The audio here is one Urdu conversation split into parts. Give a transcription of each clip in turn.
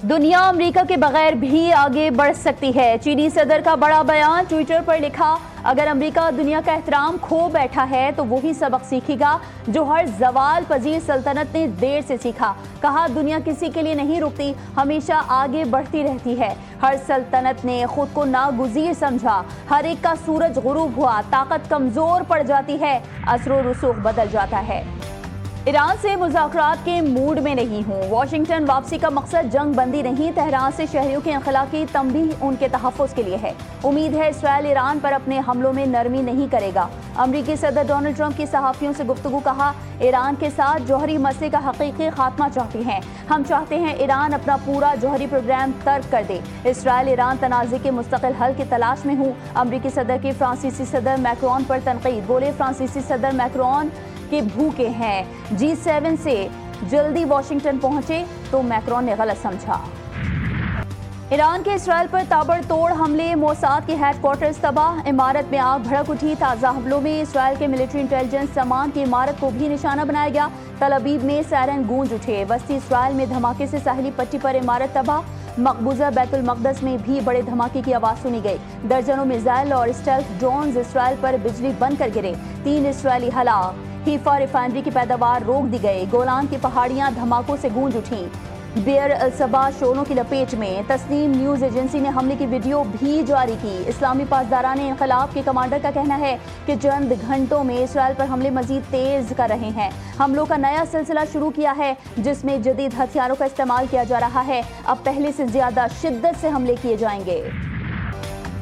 دنیا امریکہ کے بغیر بھی آگے بڑھ سکتی ہے، چینی صدر کا بڑا بیان، ٹویٹر پر لکھا اگر امریکہ دنیا کا احترام کھو بیٹھا ہے تو وہی سبق سیکھے گا جو ہر زوال پذیر سلطنت نے دیر سے سیکھا۔ کہا دنیا کسی کے لیے نہیں رکتی، ہمیشہ آگے بڑھتی رہتی ہے۔ ہر سلطنت نے خود کو ناگزیر سمجھا، ہر ایک کا سورج غروب ہوا، طاقت کمزور پڑ جاتی ہے، اثر و رسوخ بدل جاتا ہے۔ ایران سے مذاکرات کے موڈ میں نہیں ہوں، واشنگٹن واپسی کا مقصد جنگ بندی نہیں، تہران سے شہریوں کے انخلا کی تنبیہ ان کے تحفظ کے لیے ہے۔ امید ہے اسرائیل ایران پر اپنے حملوں میں نرمی نہیں کرے گا۔ امریکی صدر ڈونلڈ ٹرمپ کی صحافیوں سے گفتگو، کہا ایران کے ساتھ جوہری مسئلے کا حقیقی خاتمہ چاہتے ہیں، ہم چاہتے ہیں ایران اپنا پورا جوہری پروگرام ترک کر دے۔ اسرائیل ایران تنازع کے مستقل حل کی تلاش میں ہوں۔ امریکی صدر کی فرانسیسی صدر میکرون پر تنقید، بولے فرانسیسی صدر میکرون کے بھوکے ہیں، G7 سے جلدی واشنگٹن پہنچے تو میکرون نے غلط سمجھا۔ ایران کے اسرائیل پر تابڑ توڑ حملے، موساد کے ہیڈ کوارٹرز تباہ، عمارت میں آگ بھڑک اٹھی۔ تازہ حملوں میں اسرائیل کے ملٹری انٹیلیجنس سامان کی عمارت کو بھی نشانہ بنایا گیا۔ تل ابیب میں سائرن گونج اٹھے، وسطی اسرائیل میں دھماکے سے ساحلی پٹی پر عمارت تباہ۔ مقبوضہ بیت المقدس میں بھی بڑے دھماکے کی آواز سنی گئی، درجنوں میزائل اور اسٹیلتھ ڈرونز اسرائیل پر بجلی بند کر گرے، 3 اسرائیلی ہلاک۔ حیفا ریفائنری کی پیداوار روک دی گئی، گولان کی پہاڑیاں دھماکوں سے گونج اٹھیں۔ بیر الصبا شعلوں کی لپیٹ میں، تسنیم نیوز ایجنسی نے حملے کی ویڈیو بھی جاری کی۔ اسلامی پاسداران انقلاب کے کمانڈر کا کہنا ہے کہ چند گھنٹوں میں اسرائیل پر حملے مزید تیز کر رہے ہیں، حملوں کا نیا سلسلہ شروع کیا ہے جس میں جدید ہتھیاروں کا استعمال کیا جا رہا ہے، اب پہلے سے زیادہ شدت سے حملے کیے جائیں گے۔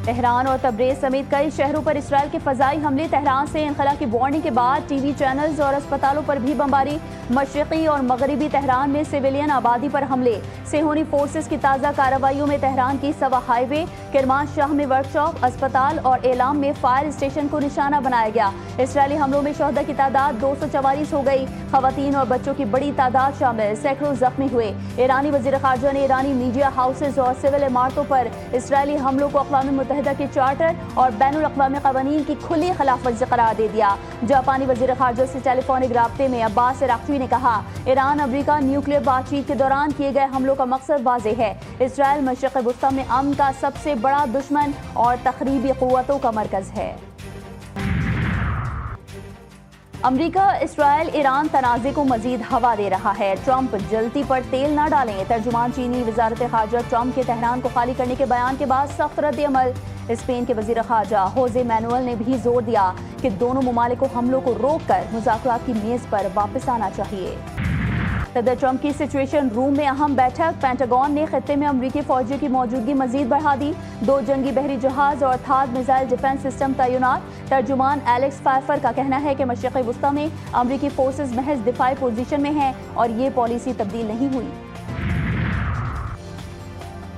تہران اور تبریز سمیت کئی شہروں پر اسرائیل کے فضائی حملے، تہران سے انخلا کی وارننگ کے بعد ٹی وی چینلز اور اسپتالوں پر بھی بمباری۔ مشرقی اور مغربی تہران میں سویلین آبادی پر حملے، صہیونی فورسز کی تازہ کارروائیوں میں تہران کی سوا ہائی وے، کرمان شاہ میں ورکشاپ، اسپتال اور اعلام میں فائر اسٹیشن کو نشانہ بنایا گیا۔ اسرائیلی حملوں میں شہداء کی تعداد 244 ہو گئی، خواتین اور بچوں کی بڑی تعداد شامل، سینکڑوں زخمی ہوئے۔ ایرانی وزیر خارجہ نے ایرانی میڈیا ہاؤسز اور سول عمارتوں پر اسرائیلی حملوں کو اقوام متحدہ کے چارٹر اور بین الاقوامی قوانین کی کھلی خلاف ورزی قرار دے دیا۔ جاپانی وزیر خارجہ سے ٹیلی فونک رابطے میں عباس عراقچی نے کہا ایران امریکہ نیوکلیئر بات چیت کے دوران کیے گئے حملوں کا مقصد واضح ہے، اسرائیل مشرق وسطی میں امن کا سب سے بڑا دشمن اور تخریبی قوتوں کا مرکز ہے۔ امریکہ اسرائیل ایران تنازع کو مزید ہوا دے رہا ہے، ٹرمپ جلتی پر تیل نہ ڈالیں، ترجمان چینی وزارت خارجہ ٹرمپ کے تہران کو خالی کرنے کے بیان کے بعد سخت رد عمل۔ اسپین کے وزیر خارجہ ہوزے مینوئل نے بھی زور دیا کہ دونوں ممالک کو حملوں کو روک کر مذاکرات کی میز پر واپس آنا چاہیے۔ صدر ٹرمپ کی سچویشن روم میں اہم بیٹھک، پینٹاگون نے خطے میں امریکی فوجیوں کی موجودگی مزید بڑھا دی، 2 جنگی بحری جہاز اور تھاد میزائل ڈیفنس سسٹم تعینات۔ ترجمان ایلیکس فائفر کا کہنا ہے کہ مشرق وسطی میں امریکی فورسز محض دفاعی پوزیشن میں ہیں اور یہ پالیسی تبدیل نہیں ہوئی۔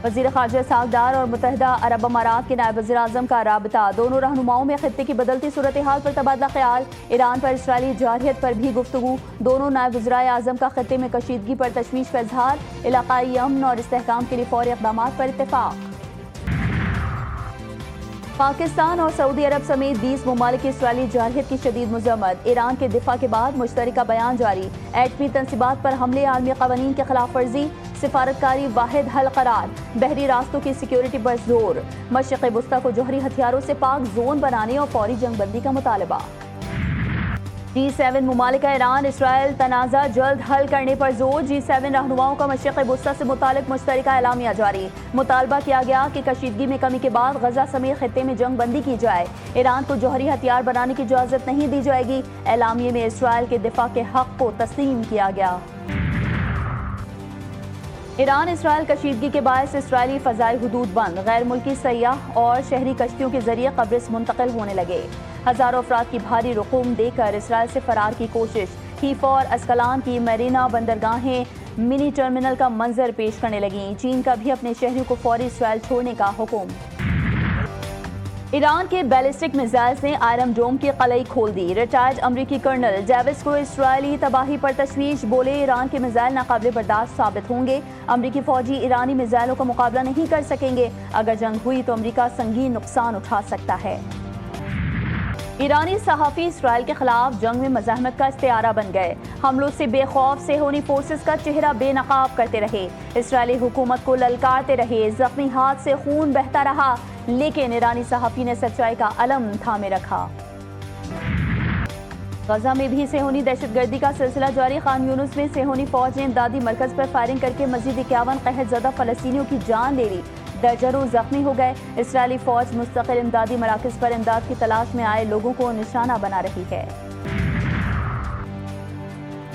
وزیر خارجہ ساکھدار اور متحدہ عرب امارات کے نائب وزیر اعظم کا رابطہ، دونوں رہنماؤں میں خطے کی بدلتی صورتحال پر تبادلہ خیال، ایران پر اسرائیلی جارحیت پر بھی گفتگو، دونوں نائب وزرائے اعظم کا خطے میں کشیدگی پر تشویش کا اظہار، علاقائی امن اور استحکام کے لیے فوری اقدامات پر اتفاق۔ پاکستان اور سعودی عرب سمیت 20 ممالک کی اسرائیلی جارحیت کی شدید مذمت، ایران کے دفاع کے بعد مشترکہ بیان جاری، ایٹمی تنصیبات پر حملے عالمی قوانین کی خلاف ورزی، سفارتکاری واحد حل قرار، بحری راستوں کی سیکیورٹی پر زور، مشرق وسطی کو جوہری ہتھیاروں سے پاک زون بنانے اور فوری جنگ بندی کا مطالبہ۔ G7 ممالک کا ایران اسرائیل تنازع جلد حل کرنے پر زور، G7 رہنماؤں کا مشرق وسطی سے متعلق مشترکہ اعلامیہ جاری، مطالبہ کیا گیا کہ کشیدگی میں کمی کے بعد غزہ سمیت خطے میں جنگ بندی کی جائے، ایران کو جوہری ہتھیار بنانے کی اجازت نہیں دی جائے گی، اعلامیے میں اسرائیل کے دفاع کے حق کو تسلیم کیا گیا۔ ایران اسرائیل کشیدگی کے باعث اسرائیلی فضائی حدود بند، غیر ملکی سیاح اور شہری کشتیوں کے ذریعے قبرص منتقل ہونے لگے، ہزاروں افراد کی بھاری رقوم دے کر اسرائیل سے فرار کی کوشش، حیفا اور اسکلان کی میرینا بندرگاہیں منی ٹرمینل کا منظر پیش کرنے لگیں، چین کا بھی اپنے شہریوں کو فوری اسرائیل چھوڑنے کا حکم۔ ایران کے بیلسٹک میزائلز نے آئرن ڈوم کی قلعی کھول دی، ریٹائرڈ امریکی کرنل ڈیوس کو اسرائیلی تباہی پر تشویش، بولے ایران کے میزائل ناقابل برداشت ثابت ہوں گے، امریکی فوجی ایرانی میزائلوں کا مقابلہ نہیں کر سکیں گے، اگر جنگ ہوئی تو امریکہ سنگین نقصان اٹھا سکتا ہے۔ ایرانی صحافی اسرائیل کے خلاف جنگ میں مزاحمت کا استعارہ بن گئے. حملوں سے بے خوف صہیونی فورسز کا چہرہ بے نقاب کرتے رہے. اسرائیلی حکومت کو للکارتے رہے. زخمی ہاتھ سے خون بہتا رہا لیکن ایرانی صحافی نے سچائی کا علم تھامے رکھا. غزہ میں بھی صہیونی دہشت گردی کا سلسلہ جاری. خان یونس میں صہیونی فوج نے امدادی مرکز پر فائرنگ کر کے مزید 51 قحط زدہ فلسطینیوں کی جان لے لی. درجنوں زخمی ہو گئے. اسرائیلی فوج مستقل امدادی مراکز پر امداد کی تلاش میں آئے لوگوں کو نشانہ بنا رہی ہے.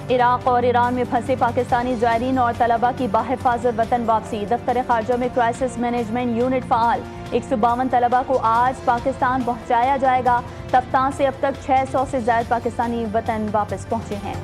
عراق اور ایران میں پھنسے پاکستانی زائرین اور طلبہ کی بحفاظت وطن واپسی. دفتر خارجہ میں کرائسس مینجمنٹ یونٹ فعال. 152 طلبہ کو آج پاکستان پہنچایا جائے گا. تفتان سے اب تک 600 سے زائد پاکستانی وطن واپس پہنچے ہیں.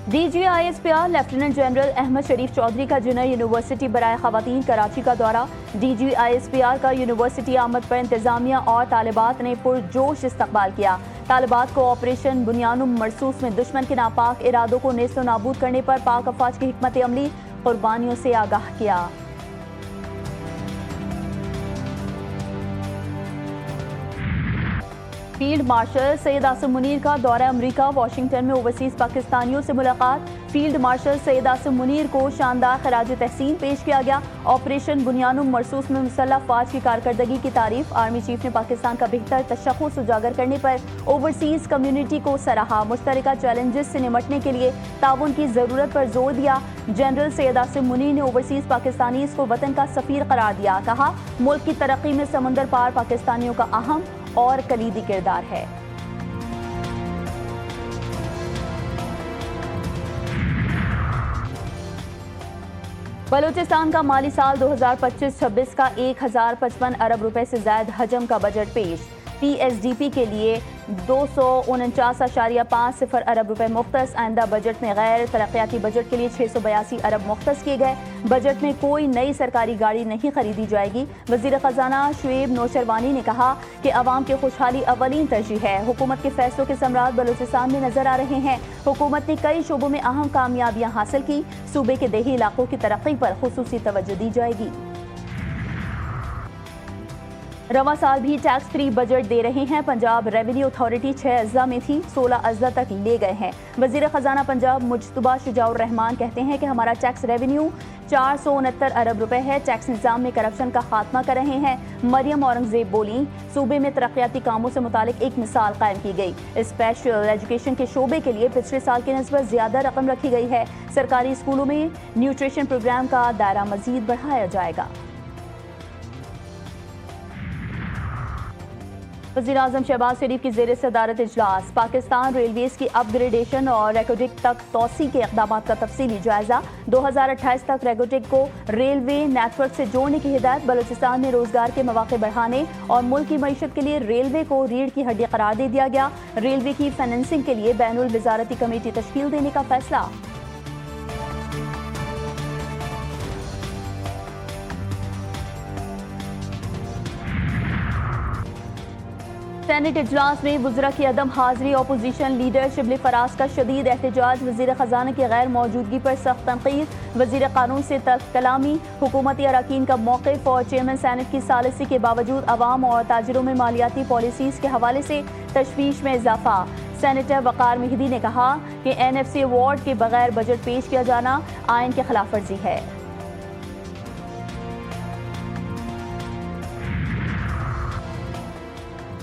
D G I S P R lieutenant general Ahmed Sharif Chaudhry کا جنر یونیورسٹی برائے خواتین کراچی کا دورہ. D G I S P R کا یونیورسٹی آمد پر انتظامیہ اور طالبات نے پرجوش استقبال کیا. طالبات کو آپریشن بنیانم مرصوص میں دشمن کے ناپاک ارادوں کو نیست و نابود کرنے پر پاک افواج کی حکمت عملی قربانیوں سے آگاہ کیا. فیلڈ مارشل سید عاصم منیر کا دورہ امریکہ. واشنگٹن میں اوورسیز پاکستانیوں سے ملاقات. فیلڈ مارشل سید عاصم منیر کو شاندار خراج تحسین پیش کیا گیا. آپریشن بنیانم مرصوص میں مسلح افواج کی کارکردگی کی تعریف. آرمی چیف نے پاکستان کا بہتر تشخص اجاگر کرنے پر اوورسیز کمیونٹی کو سراہا. مشترکہ چیلنجز سے نمٹنے کے لیے تعاون کی ضرورت پر زور دیا. جنرل سید عاصم منیر نے اوورسیز پاکستانیز کو وطن کا سفیر قرار دیا. کہا ملک کی ترقی میں سمندر پار پاکستانیوں کا اہم اور کلیدی کردار ہے. بلوچستان کا مالی سال 2025-26 کا 1055 ارب روپے سے زائد حجم کا بجٹ پیش. پی ایس ڈی پی کے لیے 249.50 ارب روپے مختص. آئندہ بجٹ میں غیر ترقیاتی بجٹ کے لیے 682 ارب مختص کیے گئے. بجٹ میں کوئی نئی سرکاری گاڑی نہیں خریدی جائے گی. وزیر خزانہ شعیب نوشروانی نے کہا کہ عوام کی خوشحالی اولین ترجیح ہے. حکومت کے فیصلوں کے ثمرات بلوچستان میں نظر آ رہے ہیں. حکومت نے کئی شعبوں میں اہم کامیابیاں حاصل کی. صوبے کے دیہی علاقوں کی ترقی پر خصوصی توجہ دی جائے گی. رواں سال بھی ٹیکس فری بجٹ دے رہے ہیں. پنجاب ریونیو اتھارٹی 6 اضلاع میں تھی 16 اضلاع تک لے گئے ہیں. وزیر خزانہ پنجاب مجتبیٰ شجاع الرحمان کہتے ہیں کہ ہمارا ٹیکس ریونیو 469 ارب روپے ہے. ٹیکس نظام میں کرپشن کا خاتمہ کر رہے ہیں. مریم اورنگزیب بولیں صوبے میں ترقیاتی کاموں سے متعلق ایک مثال قائم کی گئی. اسپیشل ایجوکیشن کے شعبے کے لیے پچھلے سال کی نسبت زیادہ رقم رکھی گئی ہے. سرکاری اسکولوں میں نیوٹریشن پروگرام کا دائرہ مزید بڑھایا جائے گا. وزیر اعظم شہباز شریف کی زیر صدارت اجلاس. پاکستان ریلویز کی اپ گریڈیشن اور ریکوٹیک تک توسیع کے اقدامات کا تفصیلی جائزہ. 2028 تک ریکوٹیک کو ریلوے نیٹ ورک سے جوڑنے کی ہدایت. بلوچستان میں روزگار کے مواقع بڑھانے اور ملک کی معیشت کے لیے ریلوے کو ریڑھ کی ہڈی قرار دے دیا گیا. ریلوے کی فائننسنگ کے لیے بین الوزارتی کمیٹی تشکیل دینے کا فیصلہ. سینٹ اجلاس میں وزراء کی عدم حاضری. اپوزیشن لیڈر شبلی فراز کا شدید احتجاج. وزیر خزانہ کی غیر موجودگی پر سخت تنقید. وزیر قانون سے تلخ کلامی. حکومتی اراکین کا موقف اور چیئرمین سینٹ کی ثالثی کے باوجود عوام اور تاجروں میں مالیاتی پالیسیز کے حوالے سے تشویش میں اضافہ. سینیٹر وقار مہدی نے کہا کہ این ایف سی ایوارڈ کے بغیر بجٹ پیش کیا جانا آئین کی خلاف ورزی ہے.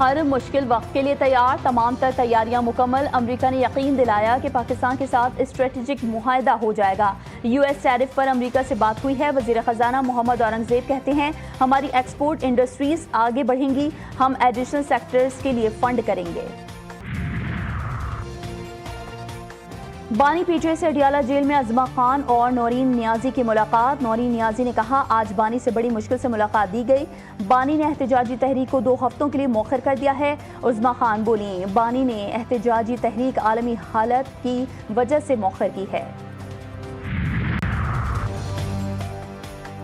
ہر مشکل وقت کے لیے تیار. تمام تر تیاریاں مکمل. امریکہ نے یقین دلایا کہ پاکستان کے ساتھ اسٹریٹجک معاہدہ ہو جائے گا. یو ایس ٹیرف پر امریکہ سے بات ہوئی ہے. وزیر خزانہ محمد اورنگزیب کہتے ہیں ہماری ایکسپورٹ انڈسٹریز آگے بڑھیں گی. ہم ایڈیشنل سیکٹرز کے لیے فنڈ کریں گے. بانی پی ٹی اے سے اڈیالہ جیل میں عظمہ خان اور نورین نیازی کی ملاقات. نورین نیازی نے کہا آج بانی سے بڑی مشکل سے ملاقات دی گئی. بانی نے احتجاجی تحریک کو 2 ہفتوں کے لیے مؤخر کر دیا ہے. عظمہ خان بولیں بانی نے احتجاجی تحریک عالمی حالت کی وجہ سے مؤخر کی ہے.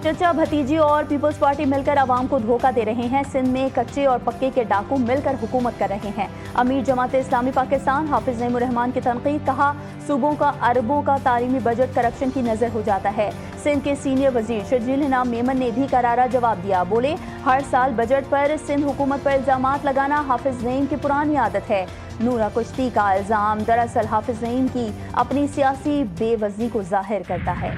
چچا بھتیجی اور پیپلز پارٹی مل کر عوام کو دھوکہ دے رہے ہیں. سندھ میں کچے اور پکے کے ڈاکو مل کر حکومت کر رہے ہیں. امیر جماعت اسلامی پاکستان حافظ نعیم الرحمان کی تنقید. کہا صوبوں کا اربوں کا تعلیمی بجٹ کرپشن کی نظر ہو جاتا ہے. سندھ کے سینئر وزیر شرجیل انعام میمن نے بھی کرارا جواب دیا. بولے ہر سال بجٹ پر سندھ حکومت پر الزامات لگانا حافظ نعیم کی پرانی عادت ہے. نورا کشتی کا الزام دراصل حافظ نعیم کی اپنی سیاسی بے وزنی کو ظاہر کرتا ہے.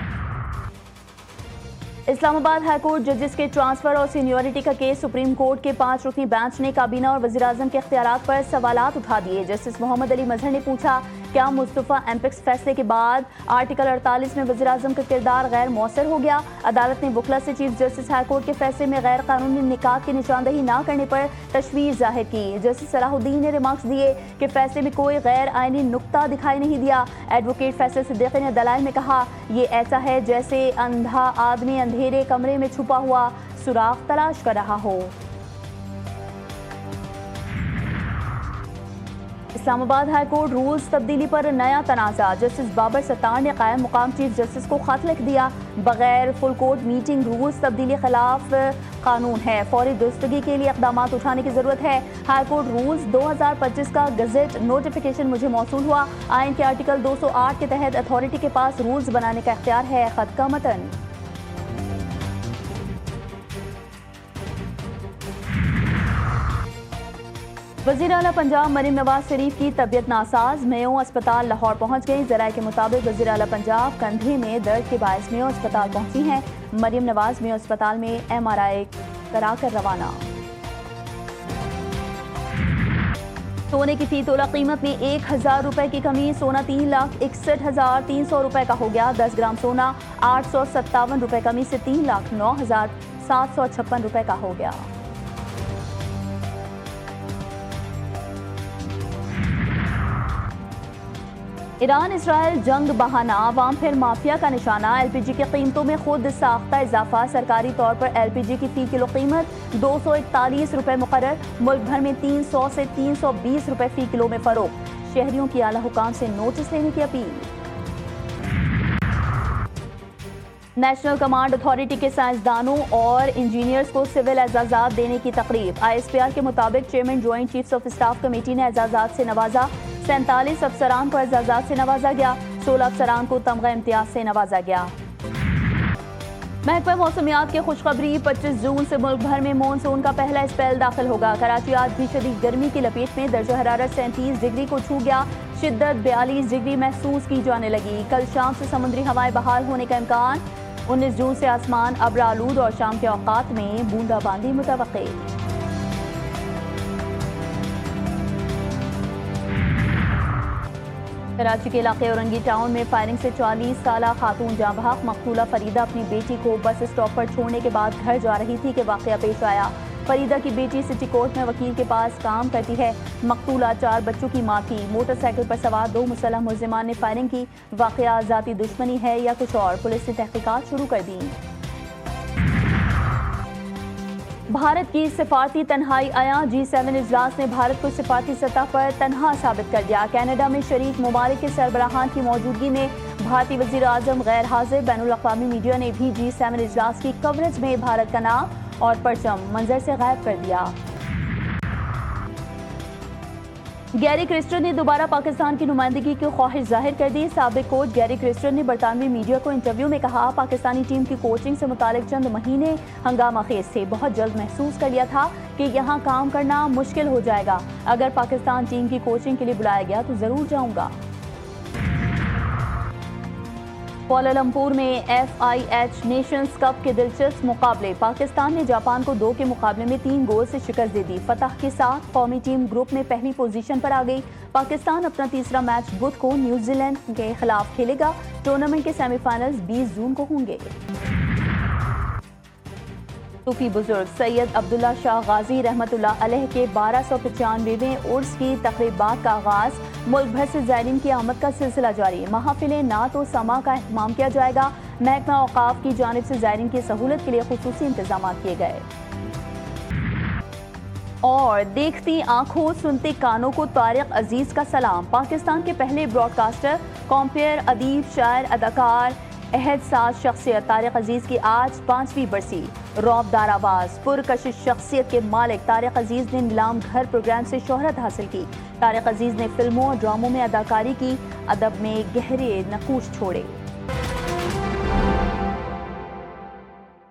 اسلام آباد ہائی کورٹ ججز کے ٹرانسفر اور سینیورٹی کا کیس سپریم کورٹ کے 5 رکنی بینچ نے کابینہ اور وزیراعظم کے اختیارات پر سوالات اٹھا دیے. جسٹس محمد علی مظہر نے پوچھا کیا مصطفیٰ ایمپیکس فیصلے کے بعد آرٹیکل 48 میں وزیراعظم کا کردار غیر مؤثر ہو گیا. عدالت نے وکلا سے چیف جسٹس ہائی کورٹ کے فیصلے میں غیر قانونی نکات کی نشاندہی نہ کرنے پر تشویش ظاہر کی. جسٹس صلاح الدین نے ریمارکس دیے کہ فیصلے میں کوئی غیر آئینی نقطہ دکھائی نہیں دیا. ایڈوکیٹ فیصل صدیقی نے دلائل میں کہا یہ ایسا ہے جیسے اندھا آدمی اندھیرے کمرے میں چھپا ہوا سوراخ تلاش کر رہا ہو. اسلام آباد ہائی کورٹ رولز تبدیلی پر نیا تنازع. جسٹس بابر ستار نے قائم مقام چیف جسٹس کو خط لکھ دیا. بغیر فل کورٹ میٹنگ رولز تبدیلی خلاف قانون ہے. فوری درستگی کے لیے اقدامات اٹھانے کی ضرورت ہے. ہائی کورٹ رولز 2025 کا گزٹ نوٹیفیکیشن مجھے موصول ہوا. آئین کے آرٹیکل 208 کے تحت اتھارٹی کے پاس رولز بنانے کا اختیار ہے. خط کا متن. وزیر اعلیٰ پنجاب مریم نواز شریف کی طبیعت ناساز. میو اسپتال لاہور پہنچ گئی. ذرائع کے مطابق وزیر اعلیٰ پنجاب کندھے میں درد کے باعث میو اسپتال پہنچی ہیں. مریم نواز میو اسپتال میں MRI کرا کر روانہ. سونے کی فی تولہ قیمت میں 1000 روپے کی کمی. سونا 3,61,300 روپے کا ہو گیا. 10 گرام سونا 857 روپے کمی سے 3,09,756 روپے کا ہو گیا. ایران اسرائیل جنگ بہانہ عوام پھر مافیا کا نشانہ. LPG کی قیمتوں میں خود ساختہ اضافہ. سرکاری طور پر LPG کی فی کلو قیمت 241 روپے مقرر. ملک بھر میں 300 سے 320 روپے فی کلو میں فروخت. شہریوں کی اعلیٰ حکام سے نوٹس لینے کی اپیل. نیشنل کمانڈ اتھارٹی کے سائنسدانوں اور انجینئرز کو سول اعزازات دینے کی تقریب. ISPR کے مطابق chairman joint chiefs of staff committee نے اعزازات سے نوازا. 47 افسران کو اعزازات سے نوازا گیا. 16 افسران کو تمغہ امتیاز سے نوازا گیا. محکمہ موسمیات کی خوشخبری 25 جون سے ملک بھر میں مونسون کا پہلا اسپیل داخل ہوگا. کراچی آج بھی شدید گرمی کی لپیٹ میں. درجہ حرارت 37 ڈگری کو چھو گیا. شدت 42 ڈگری محسوس کی جانے لگی. کل شام سے سمندری ہوائیں بحال ہونے کا امکان. 19 جون سے آسمان ابر آلود اور شام کے اوقات میں بوندا باندی متوقع. کراچی کے علاقے اورنگی ٹاؤن میں فائرنگ سے 40 سالہ خاتون جاں بحق. مقتولہ فریدہ اپنی بیٹی کو بس اسٹاپ پر چھوڑنے کے بعد گھر جا رہی تھی کہ واقعہ پیش آیا. فریدہ کی بیٹی سٹی کورٹ میں وکیل کے پاس کام کرتی ہے. مقتولہ 4 بچوں کی ماں تھی. موٹر سائیکل پر سوار 2 مسلح ملزمان نے فائرنگ کی. واقعہ ذاتی دشمنی ہے یا کچھ اور؟ پولیس نے تحقیقات شروع کر دی. بھارت کی سفارتی تنہائی آیا. G7 اجلاس نے بھارت کو سفارتی سطح پر تنہا ثابت کر دیا. کینیڈا میں شریک ممالک کے سربراہان کی موجودگی میں بھارتی وزیر اعظم غیر حاضر. بین الاقوامی میڈیا نے بھی G7 اجلاس کی کوریج میں بھارت کا نام اور پرچم منظر سے غائب کر دیا. گیری کرسٹن نے دوبارہ پاکستان کی نمائندگی کی خواہش ظاہر کر دی. سابق کوچ گیری کرسٹن نے برطانوی میڈیا کو انٹرویو میں کہا پاکستانی ٹیم کی کوچنگ سے متعلق چند مہینے ہنگامہ خیز تھے. بہت جلد محسوس کر لیا تھا کہ یہاں کام کرنا مشکل ہو جائے گا. اگر پاکستان ٹیم کی کوچنگ کے لیے بلایا گیا تو ضرور جاؤں گا. کوالالمپور میں FIH نیشنز کپ کے دلچسپ مقابلے. پاکستان نے جاپان کو 2 کے مقابلے میں 3 گول سے شکست دے دی. فتح کے ساتھ قومی ٹیم گروپ میں پہلی پوزیشن پر آ گئی. پاکستان اپنا تیسرا میچ بدھ کو نیوزی لینڈ کے خلاف کھیلے گا. ٹورنامنٹ کے سیمی فائنلز 20 جون کو ہوں گے. صوفی بزرگ سید عبداللہ شاہ غازی رحمۃ اللہ علیہ کے 1295ویں عرس کی تقریبات کا آغاز. ملک بھر سے زائرین کی آمد کا سلسلہ جاری. محافل نعت و سما کا اہتمام کیا جائے گا. محکمہ اوقاف کی جانب سے زائرین کی سہولت کے لیے خصوصی انتظامات کیے گئے. اور دیکھتی آنکھوں سنتے کانوں کو طارق عزیز کا سلام. پاکستان کے پہلے براڈ کاسٹر، کمپیئر، ادیب، شاعر، اداکار، عہد ساز شخصیت طارق عزیز کی آج 5ویں برسی. رعب دار آواز، پرکشش شخصیت کے مالک طارق عزیز نے نیلام گھر پروگرام سے شہرت حاصل کی. طارق عزیز نے فلموں اور ڈراموں میں اداکاری کی. ادب میں گہرے نقوش چھوڑے.